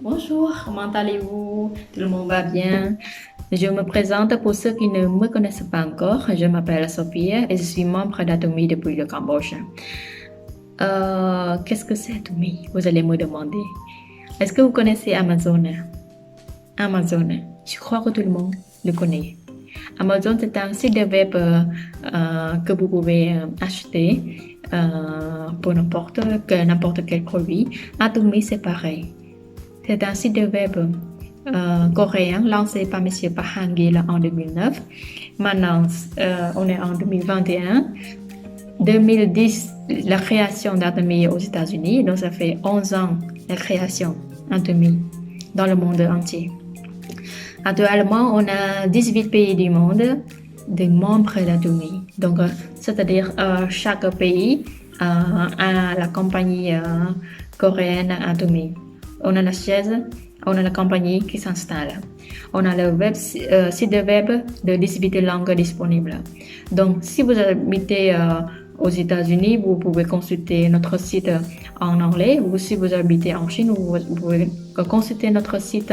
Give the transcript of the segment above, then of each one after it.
Bonjour, comment allez-vous? Tout le monde va bien? Je me présente pour ceux qui ne me connaissent pas encore. Je m'appelle Sophia et je suis membre d'Atomy depuis le Cambodge. Qu'est-ce que c'est Atomy? Vous allez me demander. Est-ce que vous connaissez Amazon? Amazon, je crois que tout le monde le connaît. Amazon, c'est un site de web que vous pouvez acheter pour n'importe quel produit. Atomy, c'est pareil. C'est un site de web coréen lancé par M. Park Han-gil en 2009. Maintenant, on est en 2021. 2010, la création d'Atomy aux États-Unis. Donc, ça fait 11 ans la création d'Atomy dans le monde entier. Actuellement, on a 18 pays du monde des membres d'Atomy. Donc, c'est-à-dire chaque pays a la compagnie coréenne Atomy. On a la chaise, on a la compagnie qui s'installe. On a le site de web de 18 langues disponibles. Donc, si vous habitez aux États-Unis, vous pouvez consulter notre site en anglais, ou si vous habitez en Chine, vous pouvez consulter notre site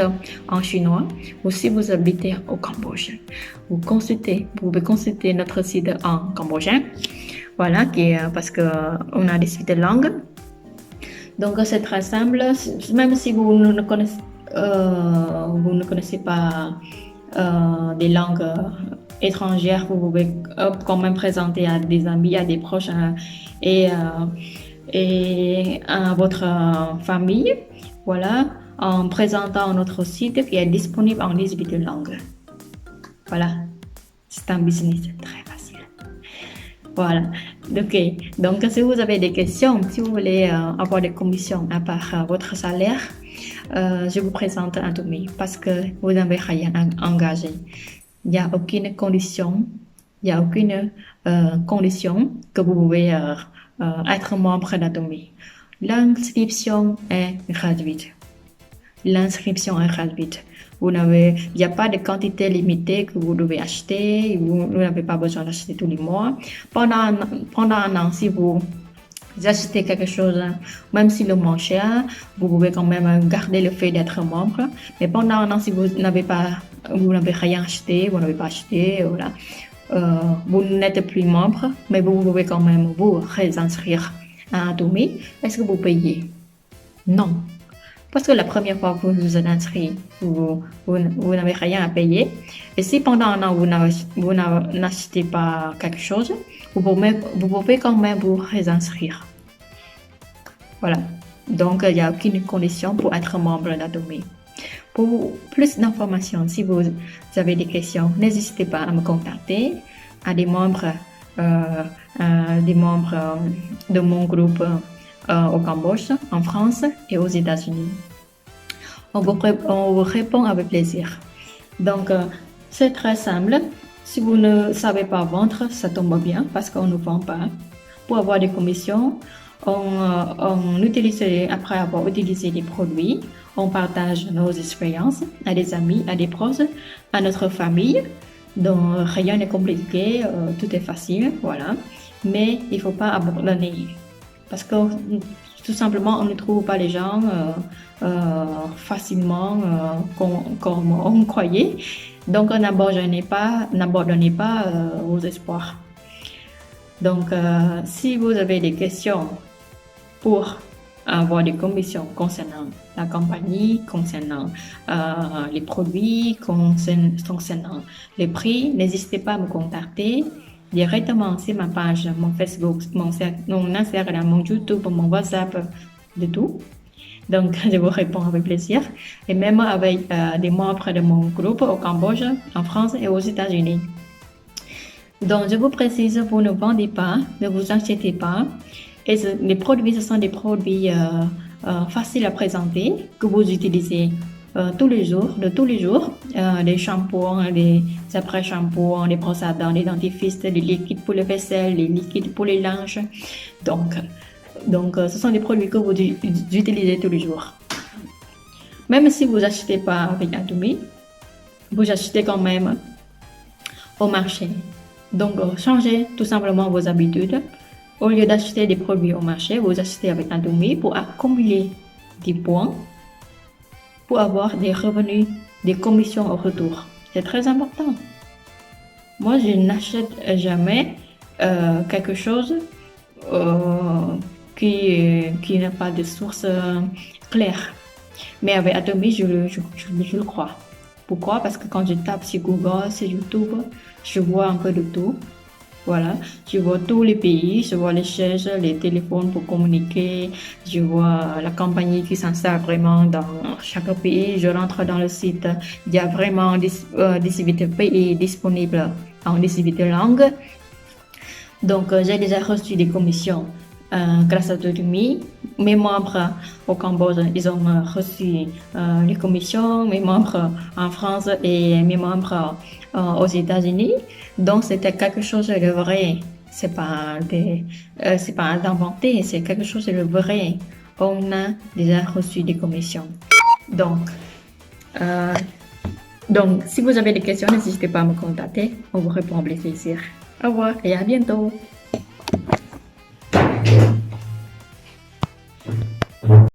en chinois, ou si vous habitez au Cambodge, vous pouvez consulter notre site en cambodgien. Voilà, parce qu'on a 18 langues. Donc, c'est très simple. Même si vous ne connaissez pas des langues étrangères, vous pouvez quand même présenter à des amis, à des proches et à votre famille. Voilà, en présentant notre site qui est disponible en 18 langues. Voilà, c'est un business très facile. Voilà. Ok. Donc, si vous avez des questions, si vous voulez avoir des commissions à part votre salaire, je vous présente Atomy parce que vous n'avez rien à engager. Il n'y a aucune condition, condition que vous pouvez être membre d'Atomy. L'inscription est gratuite. L'inscription est gratuite. Il n'y a pas de quantité limitée que vous devez acheter. Vous n'avez pas besoin d'acheter tous les mois. Pendant un an, si vous achetez quelque chose, même si le moins cher, vous pouvez quand même garder le fait d'être membre. Mais pendant un an, si vous n'avez rien acheté, vous n'avez pas acheté, voilà, vous n'êtes plus membre, mais vous pouvez quand même vous réinscrire à Atomy. Est-ce que vous payez? Non. Parce que la première fois que vous vous êtes inscrit, vous n'avez rien à payer. Et si pendant un an, vous n'achetez pas quelque chose, vous pouvez quand même vous réinscrire. Voilà. Donc, il n'y a aucune condition pour être membre d'Atomy. Pour plus d'informations, si vous avez des questions, n'hésitez pas à me contacter, à des membres de mon groupe au Cambodge, en France et aux États-Unis. On vous répond avec plaisir. Donc, c'est très simple. Si vous ne savez pas vendre, ça tombe bien parce qu'on ne vend pas. Pour avoir des commissions, après avoir utilisé des produits, on partage nos expériences à des amis, à des proches, à notre famille. Donc, rien n'est compliqué, tout est facile, voilà. Mais il ne faut pas abandonner parce que tout simplement, on ne trouve pas les gens facilement comme on croyait. Donc, n'abandonnez pas vos espoirs. Donc, si vous avez des questions pour avoir des commissions concernant la compagnie, concernant les produits, concernant les prix, n'hésitez pas à me contacter directement sur ma page, mon Facebook, mon Instagram, mon YouTube, mon WhatsApp, de tout. Donc, je vous réponds avec plaisir. Et même avec des membres de mon groupe au Cambodge, en France et aux États-Unis. Donc, je vous précise, vous ne vendez pas, ne vous inquiétez pas. Et les produits, ce sont des produits faciles à présenter que vous utilisez tous les jours, des shampoings, des après-shampoings, des brosses à dents, des dentifrices, des liquides pour les vaisselle, des liquides pour les linges. Donc, ce sont des produits que vous utilisez tous les jours. Même si vous n'achetez pas avec Atomy, vous achetez quand même au marché. Donc, changez tout simplement vos habitudes. Au lieu d'acheter des produits au marché, vous achetez avec Atomy pour accumuler des points pour avoir des revenus, des commissions au retour. C'est très important. Moi, je n'achète jamais quelque chose euh, qui n'a pas de source claire. Mais avec Atomy, je le crois. Pourquoi? Parce que quand je tape sur Google, sur YouTube, je vois un peu de tout. Voilà, je vois tous les pays, je vois les chaises, les téléphones pour communiquer, je vois la compagnie qui s'installe vraiment dans chaque pays. Je rentre dans le site, il y a vraiment 18 pays disponibles en 18 langues. Donc, j'ai déjà reçu des commissions grâce à Udemy. Mes membres au Cambodge, ils ont reçu les commissions, mes membres en France et mes membres aux États-Unis. Donc, c'était quelque chose de vrai. C'est pas d'inventer, c'est quelque chose de vrai. On a déjà reçu des commissions. Donc, euh, donc, si vous avez des questions, n'hésitez pas à me contacter. On vous répond avec plaisir. Au revoir et à bientôt.